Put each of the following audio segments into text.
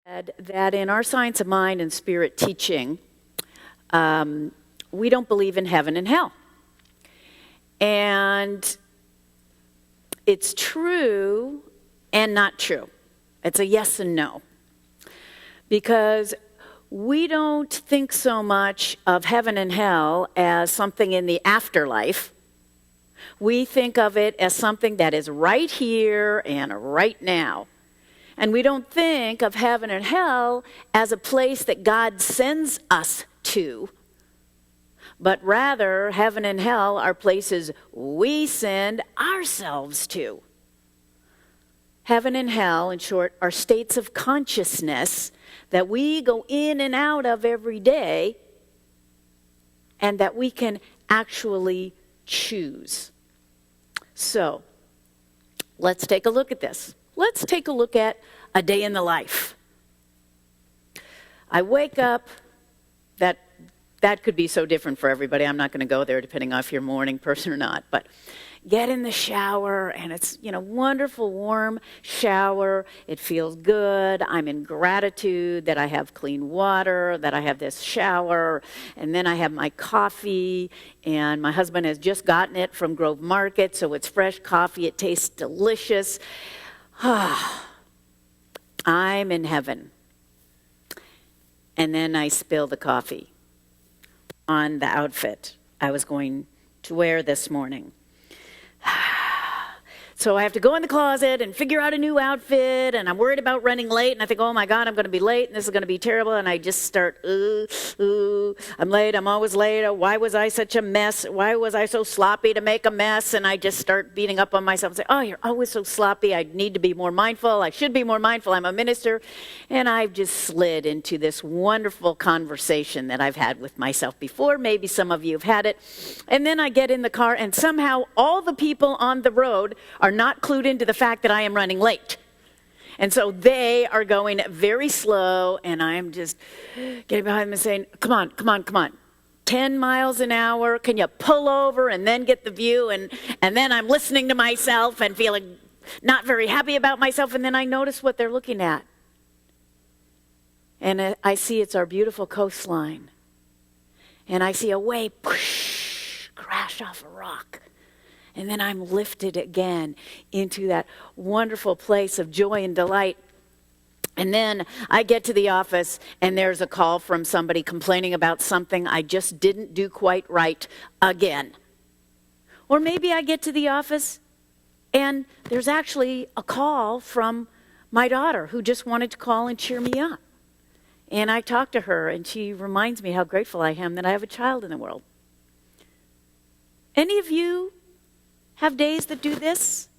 That in our science of mind and spirit teaching, we don't believe in heaven and hell. And it's true and not true. It's a yes and no. Because we don't think so much of heaven and hell as something in the afterlife. We think of it as something that is right here and right now. And we don't think of heaven and hell as a place that God sends us to, but rather heaven and hell are places we send ourselves to. Heaven and hell, in short, are states of consciousness that we go in and out of every day and that we can actually choose. So, let's take a look at this. Let's take a look at a day in the life. I wake up, that could be so different for everybody. I'm not going to go there depending on if you're a morning person or not. But get in the shower, and it's, wonderful, warm shower. It feels good. I'm in gratitude that I have clean water, that I have this shower. And then I have my coffee, and my husband has just gotten it from Grove Market, so it's fresh coffee. It tastes delicious. I'm in heaven. And then I spill the coffee on the outfit I was going to wear this morning. So I have to go in the closet and figure out a new outfit, and I'm worried about running late, and I think, oh my God, I'm going to be late, and this is going to be terrible, and I just start, I'm late, I'm always late, why was I such a mess, why was I so sloppy to make a mess, and I just start beating up on myself and say, oh, you're always so sloppy, I need to be more mindful, I should be more mindful, I'm a minister, and I've just slid into this wonderful conversation that I've had with myself before, maybe some of you have had it, and then I get in the car, and somehow all the people on the road are not clued into the fact that I am running late. And so they are going very slow, and I'm just getting behind them and saying, come on. 10 miles an hour, can you pull over and then get the view? And then I'm listening to myself and feeling not very happy about myself, and then I notice what they're looking at. And I see it's our beautiful coastline. And I see a wave crash off a rock. And then I'm lifted again into that wonderful place of joy and delight. And then I get to the office, and there's a call from somebody complaining about something I just didn't do quite right again. Or maybe I get to the office, and there's actually a call from my daughter who just wanted to call and cheer me up. And I talk to her, and she reminds me how grateful I am that I have a child in the world. Any of you have days that do this?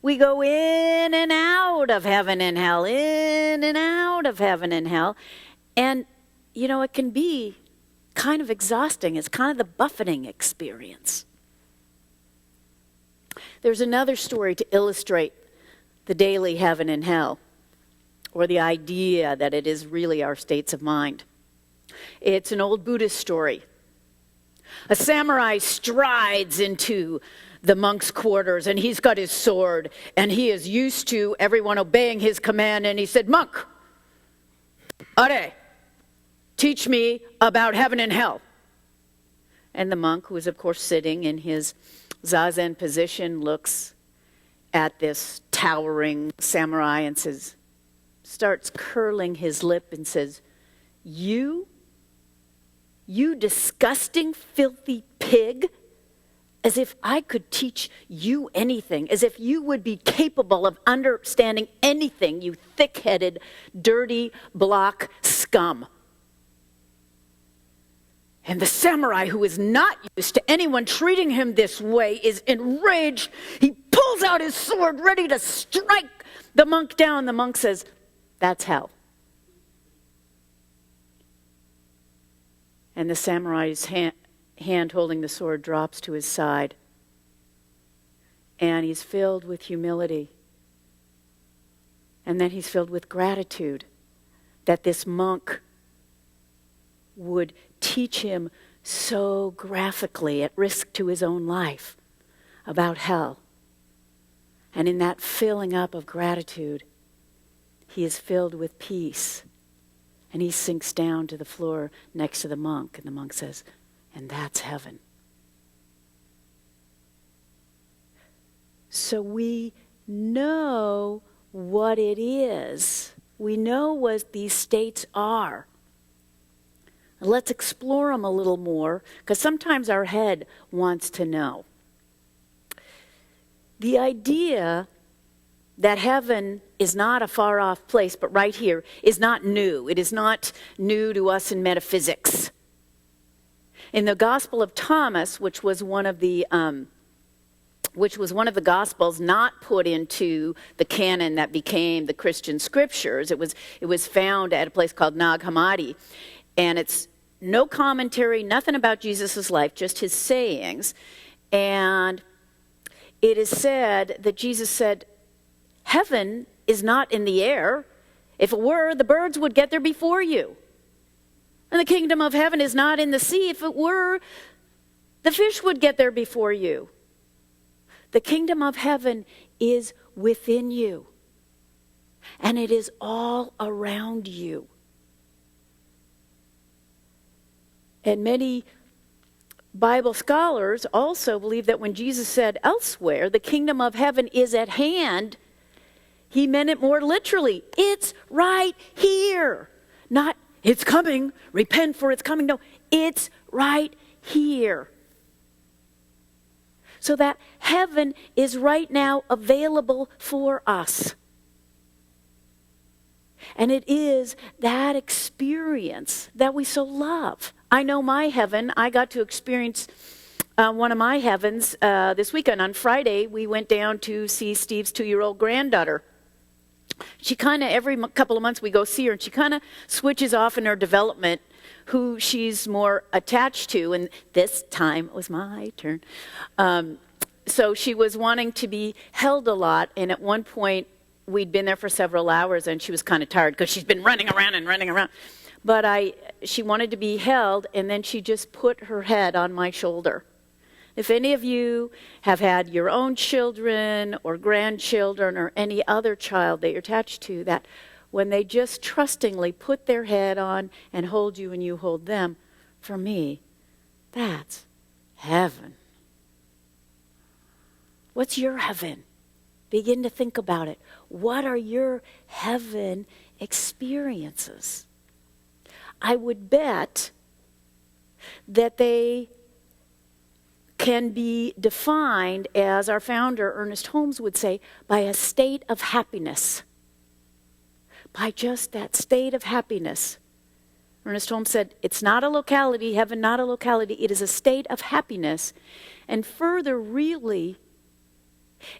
We go in and out of heaven and hell, in and out of heaven and hell. And, it can be kind of exhausting. It's kind of the buffeting experience. There's another story to illustrate the daily heaven and hell, or the idea that it is really our states of mind. It's an old Buddhist story. A samurai strides into the monk's quarters, and he's got his sword, and he is used to everyone obeying his command, and he said, "Monk, Are, teach me about heaven and hell." And the monk, who is of course sitting in his zazen position, looks at this towering samurai and starts curling his lip and says, You disgusting, filthy pig, as if I could teach you anything, as if you would be capable of understanding anything, you thick-headed, dirty block scum. And the samurai, who is not used to anyone treating him this way, is enraged. He pulls out his sword, ready to strike the monk down. The monk says, "That's hell." And the samurai's hand holding the sword drops to his side. And he's filled with humility. And then he's filled with gratitude that this monk would teach him so graphically, at risk to his own life, about hell. And in that filling up of gratitude, he is filled with peace. And he sinks down to the floor next to the monk. And the monk says, and that's heaven. So we know what it is. We know what these states are. Let's explore them a little more, because sometimes our head wants to know. The idea that heaven is not a far-off place, but right here, is not new. It is not new to us in metaphysics. In the Gospel of Thomas, which was one of the Gospels not put into the canon that became the Christian scriptures, it was found at a place called Nag Hammadi, and it's no commentary, nothing about Jesus' life, just his sayings, and it is said that Jesus said, heaven is not in the air. If it were, the birds would get there before you. And the kingdom of heaven is not in the sea. If it were, the fish would get there before you. The kingdom of heaven is within you. And it is all around you. And many Bible scholars also believe that when Jesus said elsewhere, the kingdom of heaven is at hand, he meant it more literally. It's right here. Not, it's coming, repent for it's coming. No, it's right here. So that heaven is right now available for us. And it is that experience that we so love. I know my heaven. I got to experience one of my heavens this weekend. On Friday, we went down to see Steve's 2-year-old granddaughter. She kind of, every couple of months we go see her, and she kind of switches off in her development who she's more attached to, and this time it was my turn. So she was wanting to be held a lot, and at one point we'd been there for several hours, and she was kind of tired because she's been running around and running around. But she wanted to be held, and then she just put her head on my shoulder. If any of you have had your own children or grandchildren or any other child that you're attached to, that when they just trustingly put their head on and hold you and you hold them, for me, that's heaven. What's your heaven? Begin to think about it. What are your heaven experiences? I would bet that they can be defined, as our founder, Ernest Holmes, would say, by a state of happiness. By just that state of happiness. Ernest Holmes said, it's not a locality, heaven not a locality, it is a state of happiness. And further, really,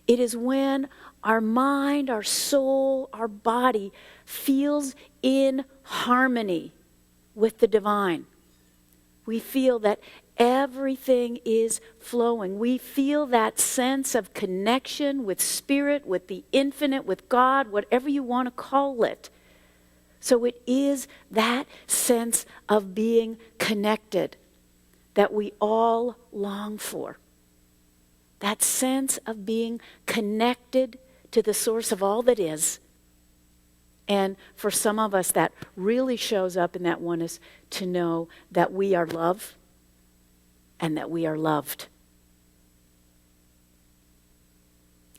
it is when our mind, our soul, our body feels in harmony with the divine. We feel that everything is flowing. We feel that sense of connection with spirit, with the infinite, with God, whatever you want to call it. So it is that sense of being connected that we all long for. That sense of being connected to the source of all that is. And for some of us, that really shows up in that oneness to know that we are loved and that we are loved.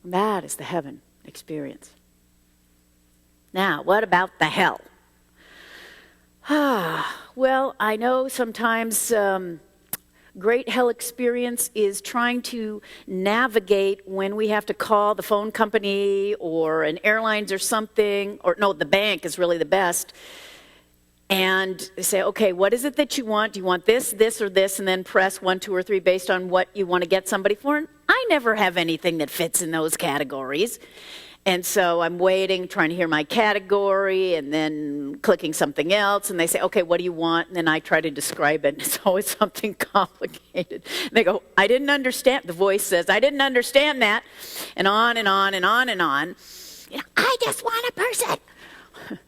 That is the heaven experience. Now, what about the hell? Well, I know sometimes great hell experience is trying to navigate when we have to call the phone company or an airlines or something, or no, the bank is really the best, and say, okay, what is it that you want? Do you want this, this, or this? And then press 1, 2, or 3 based on what you want to get somebody for. And I never have anything that fits in those categories. And so I'm waiting, trying to hear my category, and then clicking something else. And they say, okay, what do you want? And then I try to describe it. And it's always something complicated. And they go, I didn't understand. The voice says, I didn't understand that. And on and on and on and on. You know, I just want a person.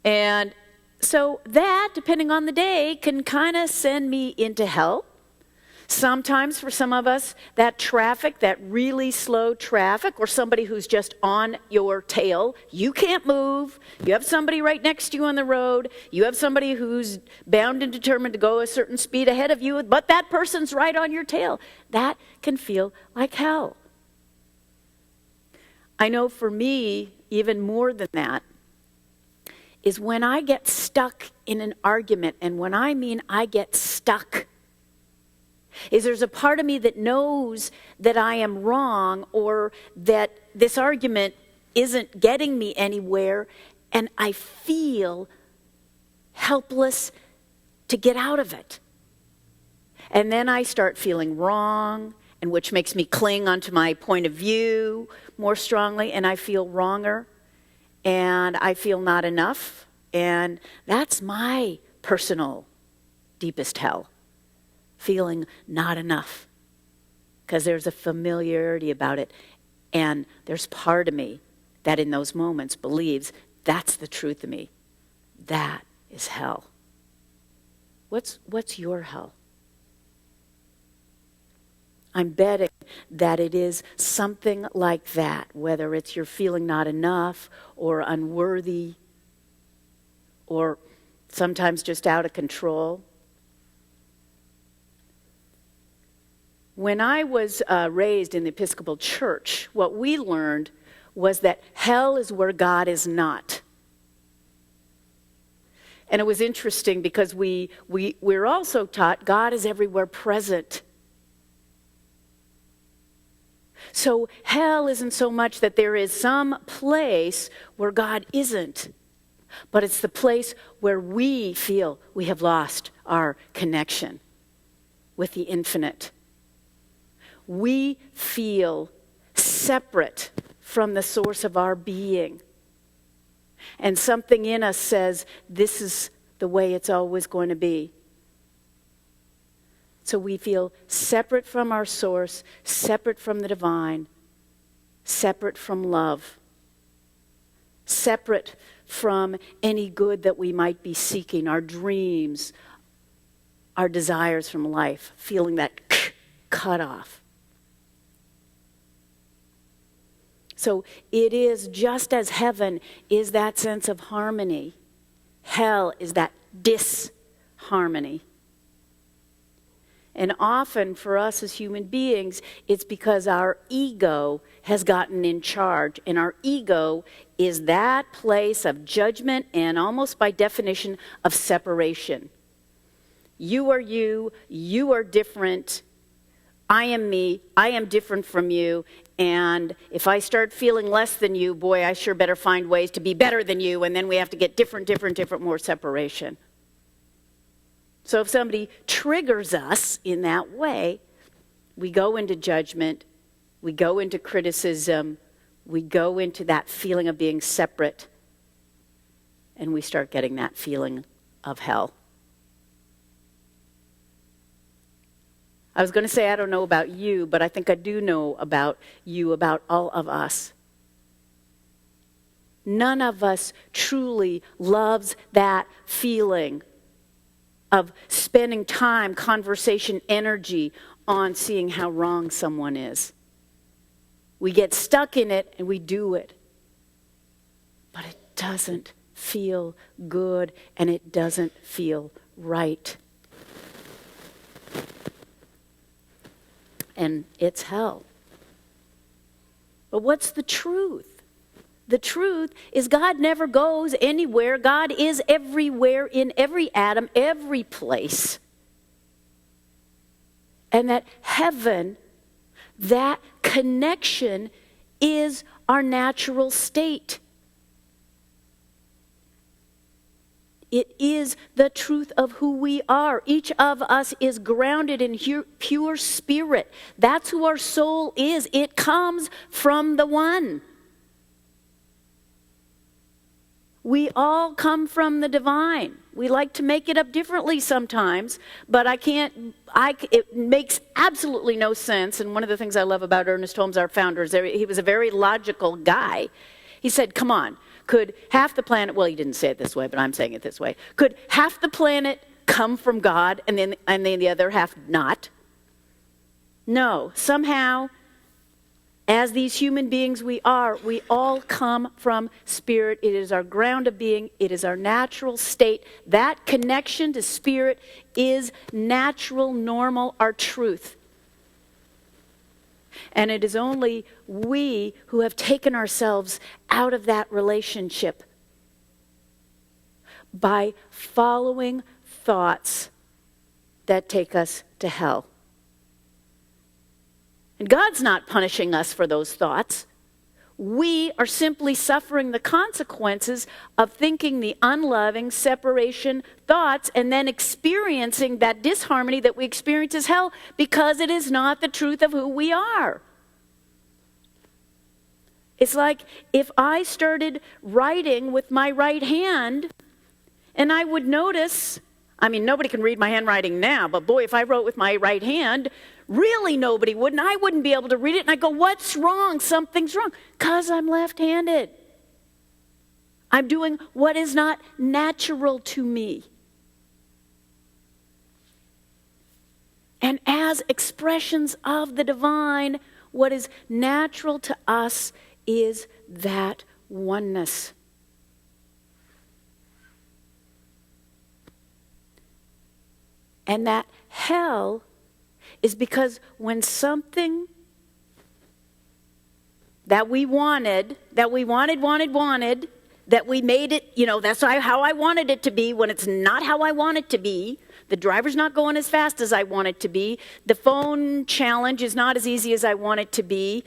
And so that, depending on the day, can kind of send me into hell. Sometimes for some of us, that traffic, that really slow traffic, or somebody who's just on your tail, you can't move, you have somebody right next to you on the road, you have somebody who's bound and determined to go a certain speed ahead of you, but that person's right on your tail. That can feel like hell. I know for me, even more than that, is when I get stuck in an argument, and when I mean I get stuck, is there's a part of me that knows that I am wrong or that this argument isn't getting me anywhere, and I feel helpless to get out of it. And then I start feeling wrong, and which makes me cling onto my point of view more strongly, and I feel wronger, and I feel not enough, and that's my personal deepest hell. Feeling not enough, because there's a familiarity about it, and there's part of me that in those moments believes that's the truth of me. That is hell. What's your hell? I'm betting that it is something like that, whether it's you're feeling not enough or unworthy or sometimes just out of control. When I was raised in the Episcopal Church, what we learned was that hell is where God is not. And it was interesting because we're also taught God is everywhere present. So hell isn't so much that there is some place where God isn't, but it's the place where we feel we have lost our connection with the infinite. We feel separate from the source of our being. And something in us says, this is the way it's always going to be. So we feel separate from our source, separate from the divine, separate from love, separate from any good that we might be seeking, our dreams, our desires from life, feeling that cut off. So it is just as heaven is that sense of harmony, hell is that disharmony. And often for us as human beings, it's because our ego has gotten in charge. And our ego is that place of judgment and almost by definition of separation. You are you, you are different, I am me, I am different from you. And if I start feeling less than you, boy, I sure better find ways to be better than you. And then we have to get different, more separation. So if somebody triggers us in that way, we go into judgment, we go into criticism, we go into that feeling of being separate, and we start getting that feeling of hell. I was going to say I don't know about you, but I think I do know about you, about all of us. None of us truly loves that feeling of spending time, conversation, energy on seeing how wrong someone is. We get stuck in it and we do it. But it doesn't feel good and it doesn't feel right. And it's hell. But what's the truth? The truth is God never goes anywhere. God is everywhere, in every atom, every place. And that heaven, that connection, is our natural state. It is the truth of who we are. Each of us is grounded in pure spirit. That's who our soul is. It comes from the one. We all come from the divine. We like to make it up differently sometimes, but it makes absolutely no sense. And one of the things I love about Ernest Holmes, our founder, is he was a very logical guy. He said, come on, could half the planet, well, he didn't say it this way, but I'm saying it this way. Could half the planet come from God and then the other half not? No, somehow, as these human beings we all come from spirit. It is our ground of being. It is our natural state. That connection to spirit is natural, normal, our truth. And it is only we who have taken ourselves out of that relationship by following thoughts that take us to hell. And God's not punishing us for those thoughts. We are simply suffering the consequences of thinking the unloving separation thoughts and then experiencing that disharmony that we experience as hell because it is not the truth of who we are. It's like if I started writing with my right hand and I would notice, I mean, nobody can read my handwriting now, but boy, if I wrote with my right hand, really nobody would, and I wouldn't be able to read it. And I go, what's wrong? Something's wrong. Because I'm left-handed. I'm doing what is not natural to me. And as expressions of the divine, what is natural to us is that oneness. And that hell is because when something that we wanted, that we wanted, that we made it, that's how I wanted it to be, when it's not how I want it to be, the driver's not going as fast as I want it to be, the phone challenge is not as easy as I want it to be,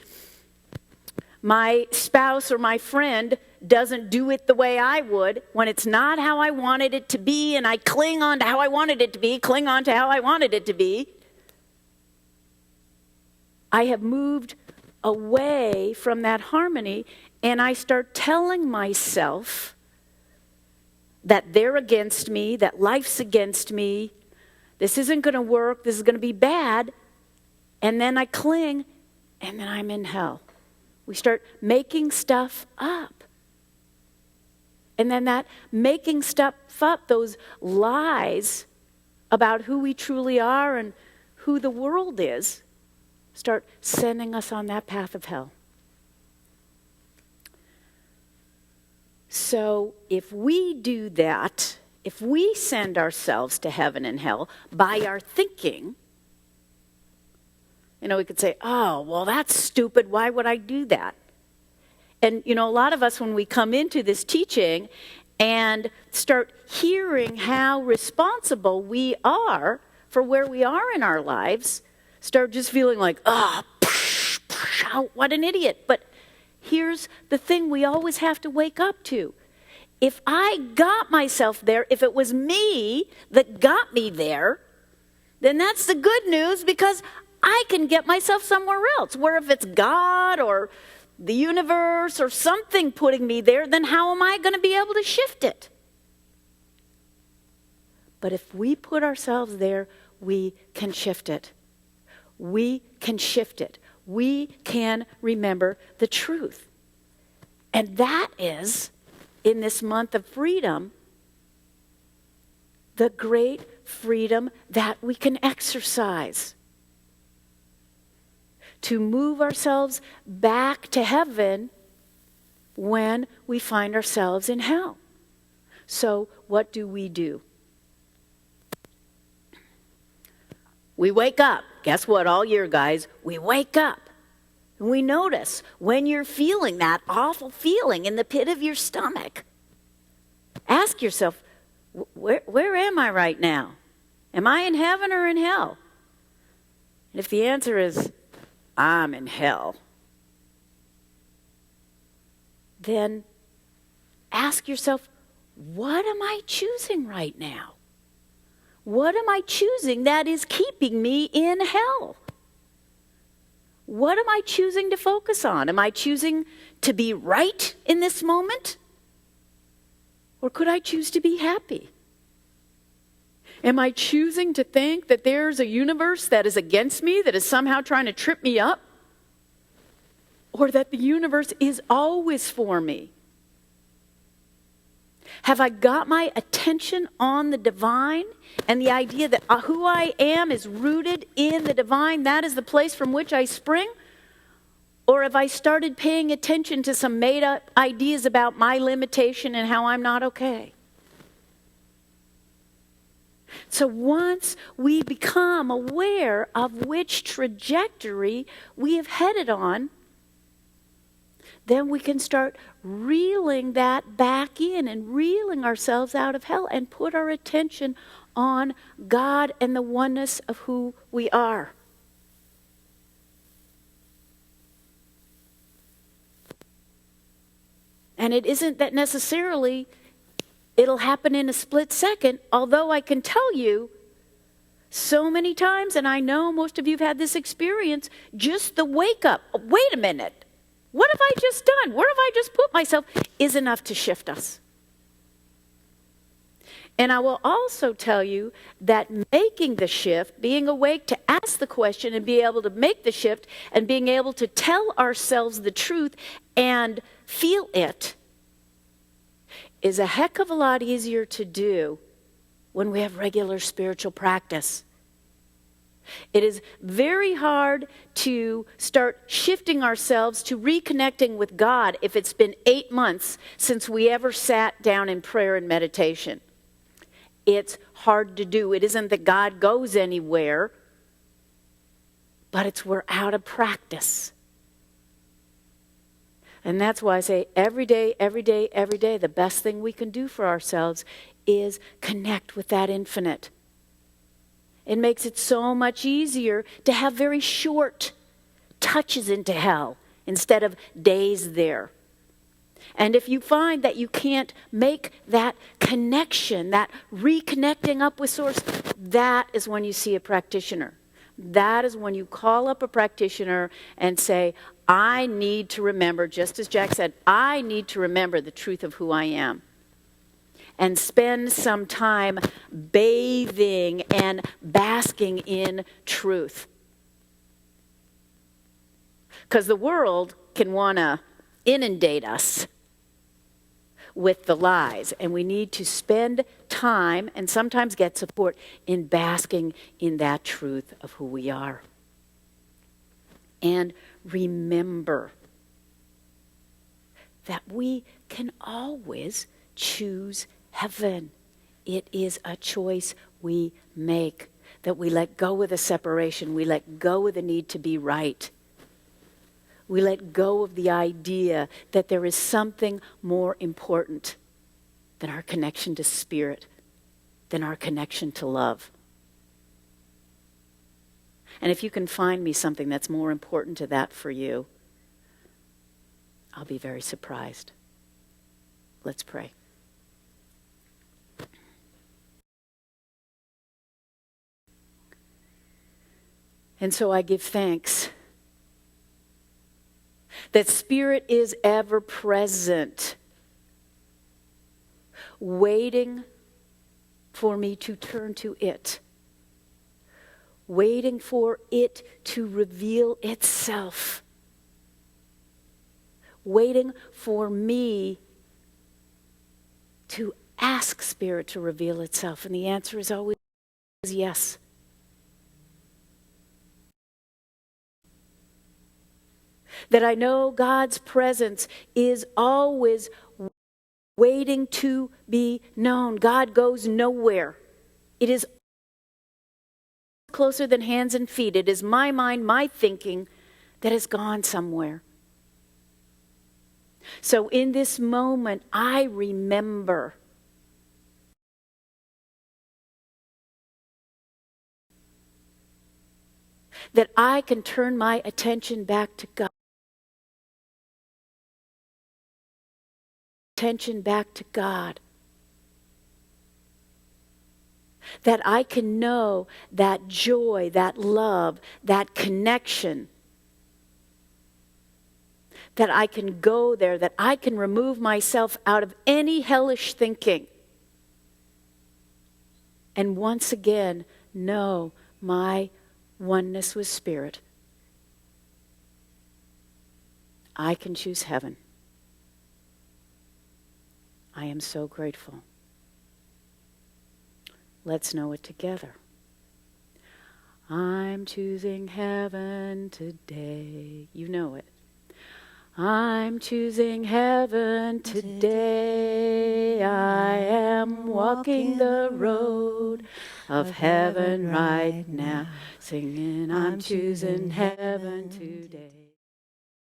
my spouse or my friend doesn't do it the way I would, when it's not how I wanted it to be, and I cling on to how I wanted it to be, cling on to how I wanted it to be, I have moved away from that harmony, and I start telling myself that they're against me, that life's against me, this isn't going to work, this is going to be bad, and then I cling, and then I'm in hell. We start making stuff up. And then that making stuff up, those lies about who we truly are and who the world is, start sending us on that path of hell. So if we do that, if we send ourselves to heaven and hell by our thinking, we could say, oh, well, that's stupid. Why would I do that? And, a lot of us, when we come into this teaching and start hearing how responsible we are for where we are in our lives, start just feeling like, what an idiot. But here's the thing we always have to wake up to. If I got myself there, if it was me that got me there, then that's the good news, because I can get myself somewhere else. Where if it's God or the universe or something putting me there, then how am I going to be able to shift it? But if we put ourselves there, we can shift it. We can shift it. We can remember the truth. And that is, in this month of freedom, the great freedom that we can exercise to move ourselves back to heaven when we find ourselves in hell. So what do? We wake up. Guess what? All year, guys, we wake up. And we notice when you're feeling that awful feeling in the pit of your stomach. Ask yourself, where am I right now? Am I in heaven or in hell? And if the answer is, I'm in hell, then ask yourself, what am I choosing right now? What am I choosing that is keeping me in hell? What am I choosing to focus on? Am I choosing to be right in this moment? Or could I choose to be happy? Am I choosing to think that there's a universe that is against me, that is somehow trying to trip me up? Or that the universe is always for me? Have I got my attention on the divine and the idea that who I am is rooted in the divine? That is the place from which I spring? Or have I started paying attention to some made-up ideas about my limitation and how I'm not okay? So once we become aware of which trajectory we have headed on, then we can start reeling that back in and reeling ourselves out of hell and put our attention on God and the oneness of who we are. And it isn't that necessarily it'll happen in a split second, although I can tell you so many times, and I know most of you have had this experience, just the wake up, wait a minute, what have I just done? Where have I just put myself? Is enough to shift us. And I will also tell you that making the shift, being awake to ask the question and be able to make the shift and being able to tell ourselves the truth and feel it is a heck of a lot easier to do when we have regular spiritual practice. It is very hard to start shifting ourselves to reconnecting with God if it's been 8 months since we ever sat down in prayer and meditation. It's hard to do. It isn't that God goes anywhere, but it's we're out of practice. And that's why I say every day, the best thing we can do for ourselves is connect with that infinite. It makes it so much easier to have very short touches into hell instead of days there. And if you find that you can't make that connection, that reconnecting up with Source, that is when you see a practitioner. That is when you call up a practitioner and say, I need to remember, just as Jack said, I need to remember the truth of who I am. And spend some time bathing and basking in truth. Because the world can want to inundate us with the lies. And we need to spend time and sometimes get support in basking in that truth of who we are. And remember that we can always choose heaven. It is a choice we make. That we let go of the separation. We let go of the need to be right. We let go of the idea that there is something more important than our connection to spirit, than our connection to love. And if you can find me something that's more important to that for you, I'll be very surprised. Let's pray. And so I give thanks that Spirit is ever present, waiting for me to turn to it, waiting for it to reveal itself, waiting for me to ask Spirit to reveal itself. And the answer is always yes. That I know God's presence is always waiting to be known. God goes nowhere. It is closer than hands and feet. It is my mind, my thinking that has gone somewhere. So in this moment, I remember that I can turn my attention back to God. Attention back to God. That I can know that joy, that love, that connection. That I can go there, that I can remove myself out of any hellish thinking. And once again, know my oneness with Spirit. I can choose heaven. I am so grateful. Let's know it together. I'm choosing heaven today. You know it. I'm choosing heaven today. I am walking the road of heaven right now, singing, I'm choosing heaven today.